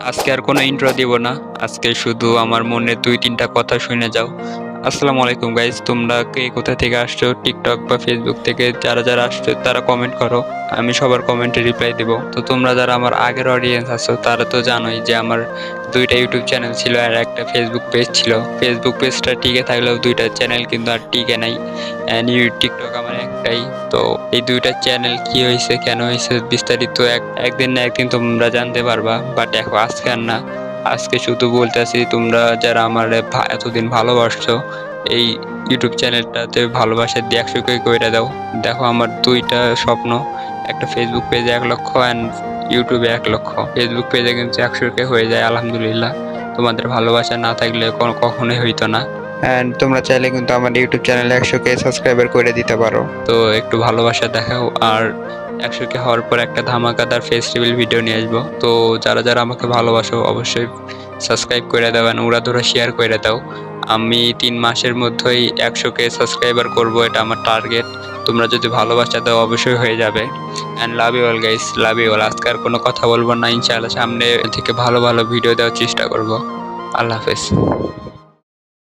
আজকে আর কোনো ইন্ট্রো দিব না। আজকে শুধু আমার মনের ২-৩টা কথা শুনে যাও। আসসালামু আলাইকুম গাইস, তোমরা কে কোথা থেকে আসছো? টিকটক বা ফেসবুক থেকে যারা আসছো তারা কমেন্ট করো। আমি সবার কমেন্টে রিপ্লাই দেব। তো তোমরা যারা আমার আগের অডিয়েন্স আছো তারা তো জানোই যে আমার ২টা ইউটিউব চ্যানেল ছিল আর একটা ফেসবুক পেজ ছিল। ফেসবুক পেজটা টিকে থাকলেও ২টা চ্যানেল কিন্তু আর টিকে নাই। টিকটক আমার একটাই। তো এই ২টা চ্যানেল কি হইছে, কেন হইছে বিস্তারিত একদিন না একদিন তোমরা জানতে পারবা। বাট দেখো আজকে আর না। আজকে শুধু বলতেছি তোমরা যারা আমার এতদিন ভালোবাসছো এই ইউটিউব চ্যানেলটাতে ভালোবাসা দিয়ে ১০০ কে কইরা দাও। দেখো আমার ২টা স্বপ্ন, একটা ফেসবুক পেজে ১,০০,০০০ অ্যান্ড ইউটিউবে ১,০০,০০০। ফেসবুক পেজে কিন্তু ১০০ কে হয়ে যায় আলহামদুলিল্লাহ। তোমাদের ভালোবাসা না থাকলে কখনোই হইতো না। অ্যান্ড তোমরা চাইলে কিন্তু আমার ইউটিউব চ্যানেলে ১০০ কে সাবস্ক্রাইবার করে দিতে পারো। তো একটু ভালোবাসা দেখাও। আর ১০০ কে হওয়ার পর একটা ধামাকাদার ফেস্টিভ্যাল ভিডিও নিয়ে আসবো। তো যারা আমাকে ভালোবাসো অবশ্যই সাবস্ক্রাইব করে দাও অ্যান্ড উড়াধুরা শেয়ার করে দাও। আমি ৩ মাসের মধ্যেই ১০০ কে সাবস্ক্রাইবার করবো, এটা আমার টার্গেট। তোমরা যদি ভালোবাসা দাও অবশ্যই হয়ে যাবে। And love you all guys, love you all. আজকে আর কোনো কথা বলবো না, ইনশাআল্লাহ সামনে থেকে ভালো ভিডিও দেওয়ার চেষ্টা করব। আল্লাহ হাফেজ।